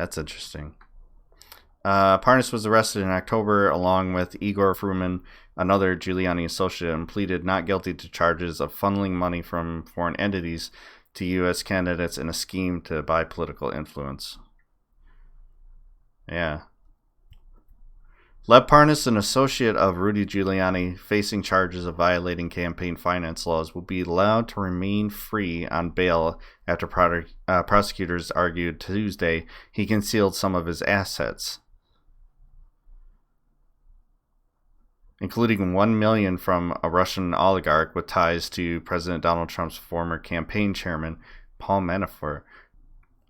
That's interesting. Parnas was arrested in October along with Igor Fruman, another Giuliani associate, and pleaded not guilty to charges of funneling money from foreign entities to U.S. candidates in a scheme to buy political influence. Yeah. Lev Parnas, an associate of Rudy Giuliani, facing charges of violating campaign finance laws, will be allowed to remain free on bail after prosecutors argued Tuesday he concealed some of his assets, including $1 million from a Russian oligarch with ties to President Donald Trump's former campaign chairman, Paul Manafort.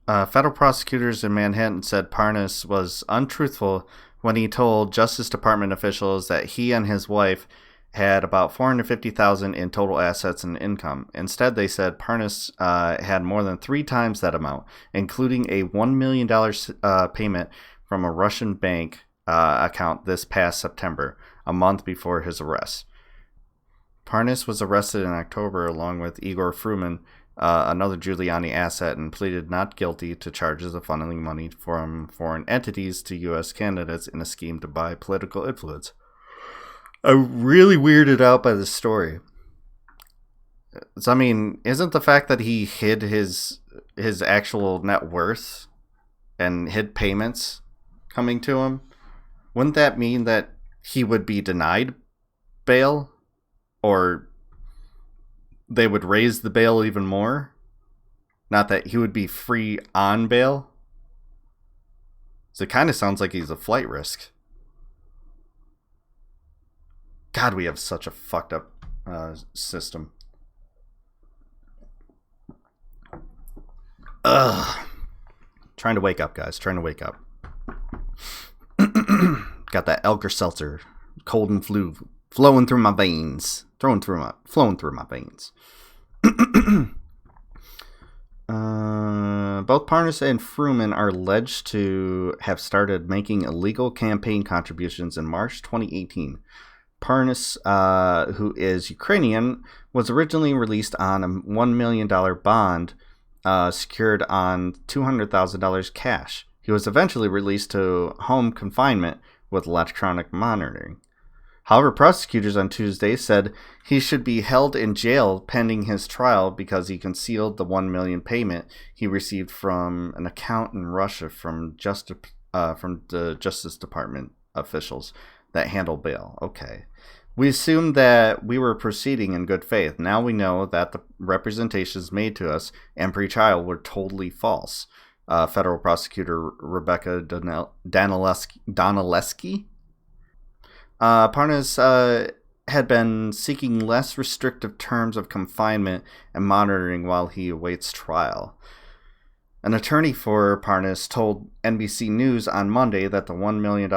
Federal prosecutors in Manhattan said Parnas was untruthful when he told Justice Department officials that he and his wife had about $450,000 in total assets and income. Instead, they said Parnas had more than 3 times that amount, including a $1 million payment from a Russian bank account this past September, a month before his arrest. Parnas was arrested in October along with Igor Fruman, another Giuliani asset, and pleaded not guilty to charges of funneling money from foreign entities to U.S. candidates in a scheme to buy political influence. I'm really weirded out by this story. So, I mean, isn't the fact that he hid his actual net worth and hid payments coming to him, wouldn't that mean that he would be denied bail? Or they would raise the bail even more? Not that he would be free on bail? So it kind of sounds like he's a flight risk. God, we have such a fucked up system. Ugh. Trying to wake up, guys. Trying to wake up. Got that Elker-Seltzer, cold and flu, flowing through my veins. Flowing through my veins. Both Parnas and Fruman are alleged to have started making illegal campaign contributions in March 2018. Parnas, who is Ukrainian, was originally released on a $1 million bond secured on $200,000 cash. He was eventually released to home confinement with electronic monitoring. However, prosecutors on Tuesday said he should be held in jail pending his trial because he concealed the $1 million payment he received from an account in Russia from the Justice Department officials that handle bail. Okay. We assumed that we were proceeding in good faith. Now we know that the representations made to us and pre-trial were totally false. Federal prosecutor Rebecca Donaleski. Parnas had been seeking less restrictive terms of confinement and monitoring while he awaits trial. An attorney for Parnas told NBC News on Monday that the $1 million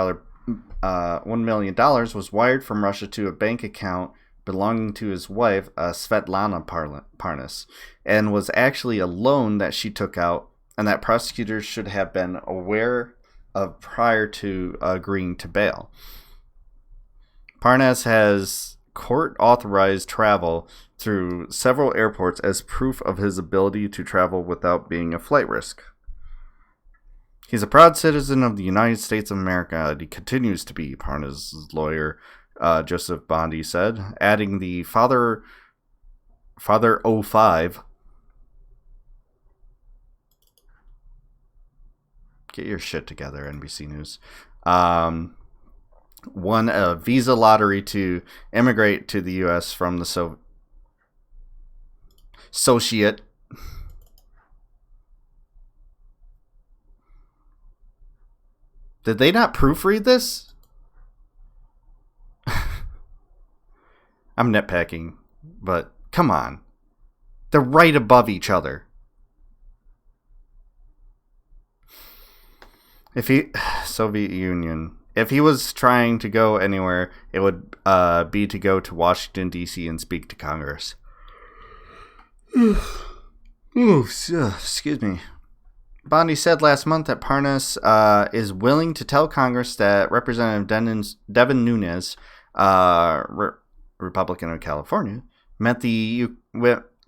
was wired from Russia to a bank account belonging to his wife, Svetlana Parnas, and was actually a loan that she took out and that prosecutors should have been aware of prior to agreeing to bail. Parnas has court-authorized travel through several airports as proof of his ability to travel without being a flight risk. He's a proud citizen of the United States of America, and he continues to be, Parnas' lawyer, Joseph Bondi said, adding the Father 05. Get your shit together, NBC News. Won a visa lottery to immigrate to the U.S. from the Soviet. Did they not proofread this? I'm nitpicking, but come on. They're right above each other. Soviet Union. If he was trying to go anywhere, it would be to go to Washington, D.C. and speak to Congress. Excuse me. Bondi said last month that Parnas is willing to tell Congress that Representative Devin Nunes, Republican of California, met the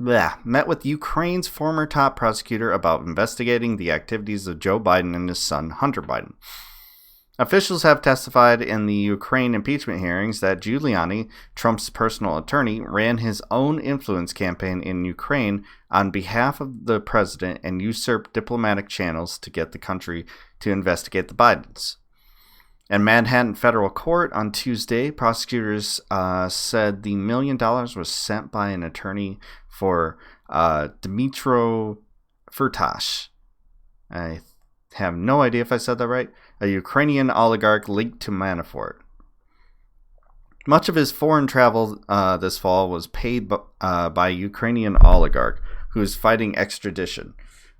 met with Ukraine's former top prosecutor about investigating the activities of Joe Biden and his son, Hunter Biden. Officials have testified in the Ukraine impeachment hearings that Giuliani, Trump's personal attorney, ran his own influence campaign in Ukraine on behalf of the president and usurped diplomatic channels to get the country to investigate the Bidens. In Manhattan federal court on Tuesday, prosecutors said the $1 million was sent by an attorney for Dmytro Firtash. I have no idea if I said that right. A Ukrainian oligarch linked to Manafort. Much of his foreign travel this fall was paid by a Ukrainian oligarch who is fighting extradition,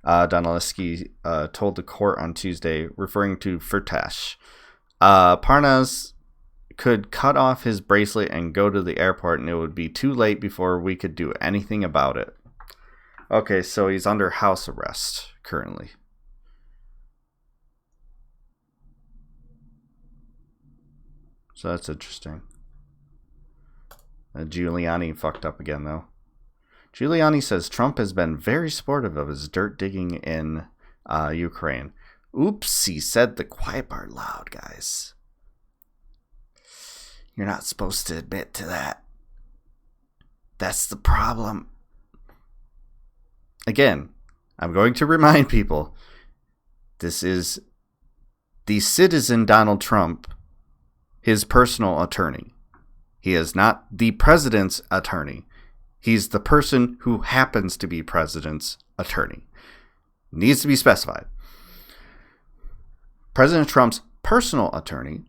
Donalewski told the court on Tuesday, referring to Firtash. Parnas could cut off his bracelet and go to the airport, and it would be too late before we could do anything about it. Okay, so he's under house arrest currently. So that's interesting. Giuliani fucked up again, though. Giuliani says Trump has been very supportive of his dirt digging in Ukraine. Oops, he said the quiet part loud, guys. You're not supposed to admit to that. That's the problem. Again, I'm going to remind people, this is the citizen Donald Trump, his personal attorney. He is not the president's attorney. He's the person who happens to be president's attorney. Needs to be specified. President Trump's personal attorney,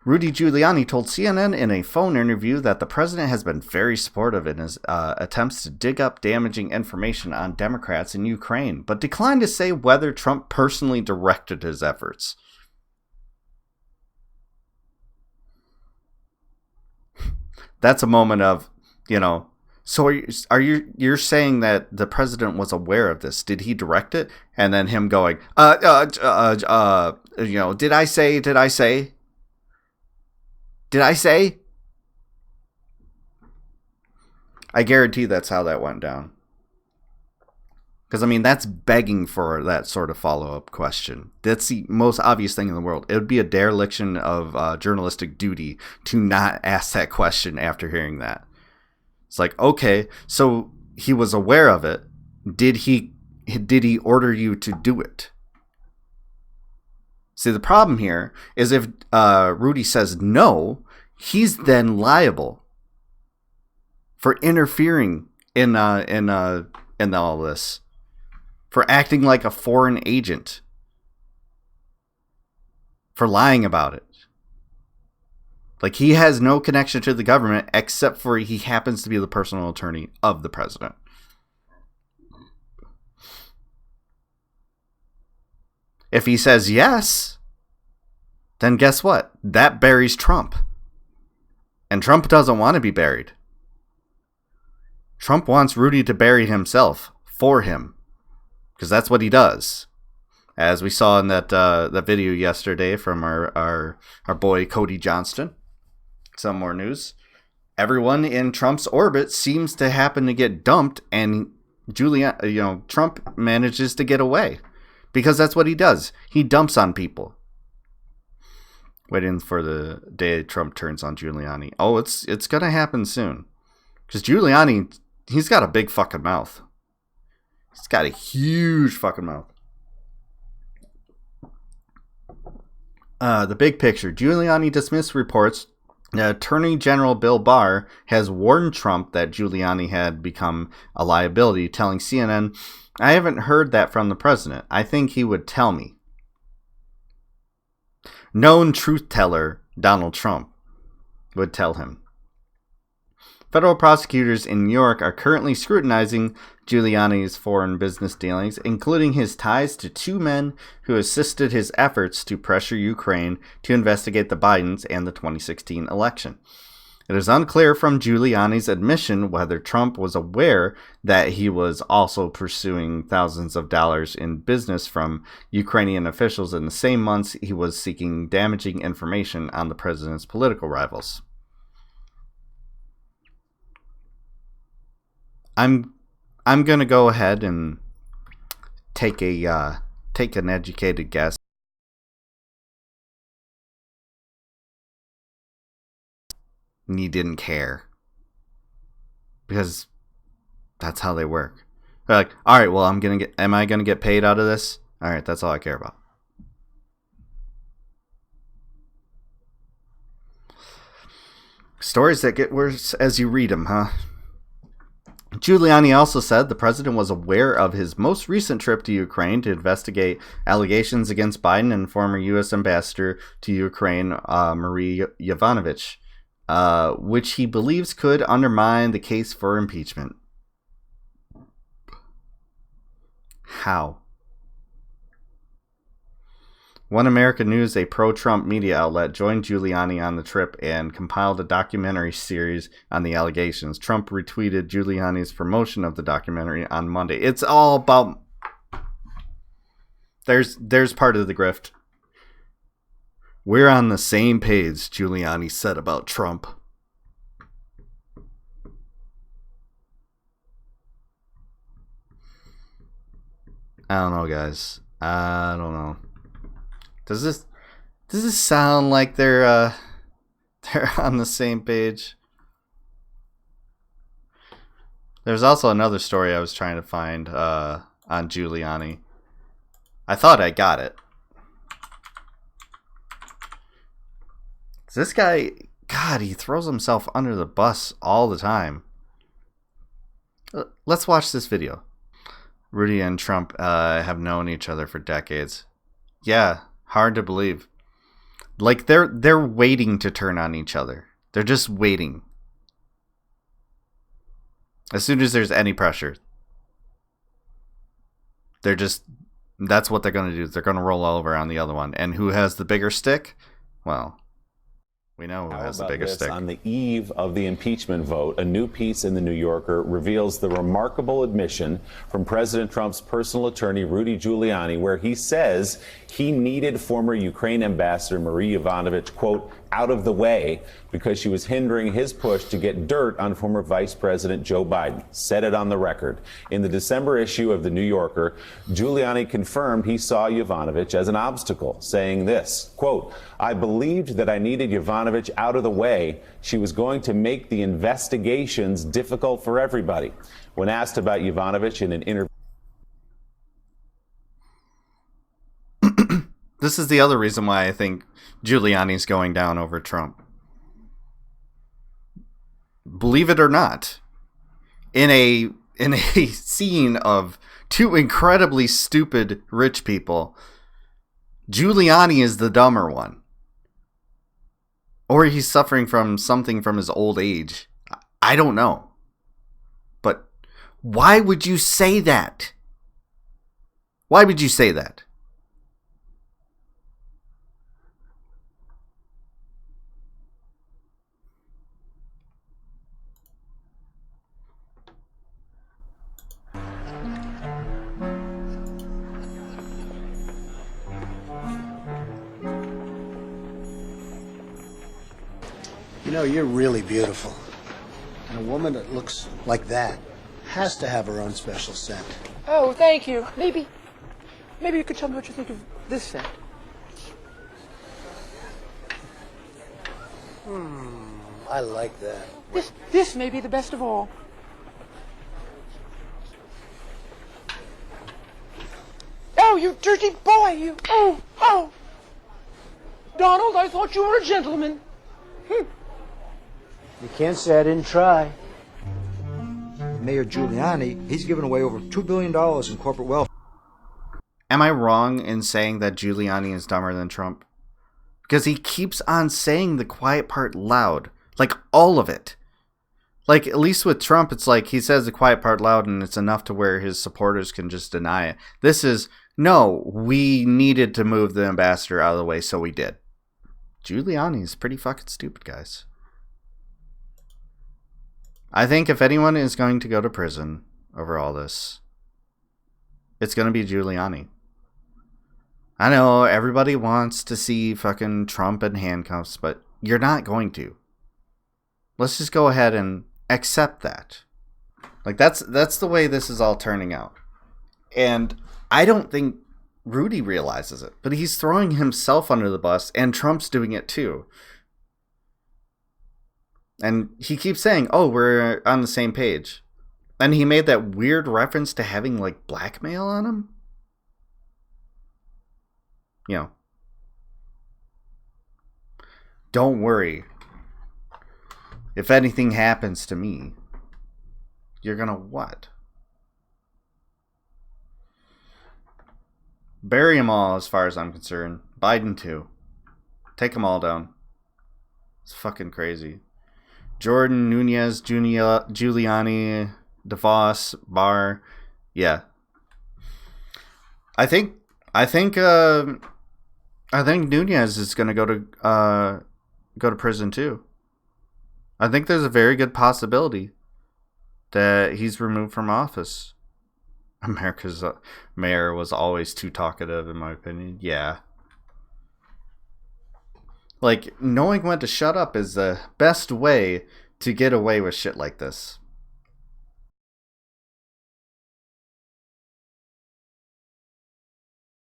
Rudy Giuliani, told CNN in a phone interview that the president has been very supportive in his attempts to dig up damaging information on Democrats in Ukraine, but declined to say whether Trump personally directed his efforts. That's a moment of, so you're saying that the president was aware of this? Did he direct it? And then him going, did I say? I guarantee that's how that went down. Because, that's begging for that sort of follow-up question. That's the most obvious thing in the world. It would be a dereliction of journalistic duty to not ask that question after hearing that. It's like, okay, so he was aware of it. Did he order you to do it? See, the problem here is if Rudy says no, he's then liable for interfering in all this. For acting like a foreign agent. For lying about it. Like, he has no connection to the government except for he happens to be the personal attorney of the president. If he says yes, then guess what? That buries Trump. And Trump doesn't want to be buried. Trump wants Rudy to bury himself for him. Because that's what he does. As we saw in that video yesterday from our boy Cody Johnston. Some more news. Everyone in Trump's orbit seems to happen to get dumped, and Trump manages to get away. Because that's what he does. He dumps on people. Waiting for the day Trump turns on Giuliani. Oh, it's going to happen soon. Because Giuliani, he's got a big fucking mouth. He's got a huge fucking mouth. The big picture. Giuliani dismissed reports that Attorney General Bill Barr has warned Trump that Giuliani had become a liability, telling CNN, "I haven't heard that from the president. I think he would tell me." Known truth teller Donald Trump would tell him. Federal prosecutors in New York are currently scrutinizing Giuliani's foreign business dealings, including his ties to two men who assisted his efforts to pressure Ukraine to investigate the Bidens and the 2016 election. It is unclear from Giuliani's admission whether Trump was aware that he was also pursuing thousands of dollars in business from Ukrainian officials in the same months he was seeking damaging information on the president's political rivals. I'm I'm gonna go ahead and take an educated guess. And he didn't care because that's how they work. They're like, all right, well, am I gonna get paid out of this? All right, that's all I care about. Stories that get worse as you read them, huh? Giuliani also said the president was aware of his most recent trip to Ukraine to investigate allegations against Biden and former U.S. ambassador to Ukraine, Marie Yovanovitch, which he believes could undermine the case for impeachment. How? One American News, a pro-Trump media outlet, joined Giuliani on the trip and compiled a documentary series on the allegations. Trump retweeted Giuliani's promotion of the documentary on Monday. It's all about... There's part of the grift. We're on the same page, Giuliani said about Trump. I don't know, guys. I don't know. Does this sound like they're on the same page? There's also another story I was trying to find on Giuliani. I thought I got it. This guy, God, he throws himself under the bus all the time. Let's watch this video. Rudy and Trump have known each other for decades. Yeah. Hard to believe. Like they're waiting to turn on each other. They're just waiting. As soon as there's any pressure, that's what they're going to do. They're going to roll over on the other one. And who has the bigger stick? Well, we know who has the bigger stick. On the eve of the impeachment vote, a new piece in The New Yorker reveals the remarkable admission from President Trump's personal attorney, Rudy Giuliani, where he says he needed former Ukraine ambassador Marie Yovanovitch, quote, out of the way because she was hindering his push to get dirt on former Vice President Joe Biden. Said it on the record. In the December issue of The New Yorker, Giuliani confirmed he saw Yovanovitch as an obstacle, saying this, quote, I believed that I needed Yovanovitch out of the way. She was going to make the investigations difficult for everybody. When asked about Yovanovitch in an interview, this is the other reason why I think Giuliani's going down over Trump. Believe it or not, in a scene of two incredibly stupid rich people, Giuliani is the dumber one. Or he's suffering from something from his old age. I don't know. But why would you say that? Why would you say that? You know, you're really beautiful. And a woman that looks like that has to have her own special scent. Oh, thank you. Maybe you could tell me what you think of this scent. I like that. This may be the best of all. Oh, you dirty boy, you. Oh. Donald, I thought you were a gentleman. You can't say I didn't try. Mayor Giuliani, he's given away over $2 billion in corporate wealth. Am I wrong in saying that Giuliani is dumber than Trump? Because he keeps on saying the quiet part loud. Like, all of it. Like, at least with Trump, it's like he says the quiet part loud and it's enough to where his supporters can just deny it. This is, no, we needed to move the ambassador out of the way, so we did. Giuliani is pretty fucking stupid, guys. I think if anyone is going to go to prison over all this, it's going to be Giuliani. I know everybody wants to see fucking Trump in handcuffs, but you're not going to. Let's just go ahead and accept that. Like that's the way this is all turning out. And I don't think Rudy realizes it, but he's throwing himself under the bus, and Trump's doing it too. And he keeps saying, "Oh, we're on the same page." And he made that weird reference to having like blackmail on him. You know, don't worry. If anything happens to me, you're gonna what? Bury them all, as far as I'm concerned. Biden too. Take them all down. It's fucking crazy. Jordan, Nunez, Giuliani, DeVos, Barr. Yeah. I think Nunez is gonna go to prison too. I think there's a very good possibility that he's removed from office. America's mayor was always too talkative, in my opinion. Yeah. Like, knowing when to shut up is the best way to get away with shit like this.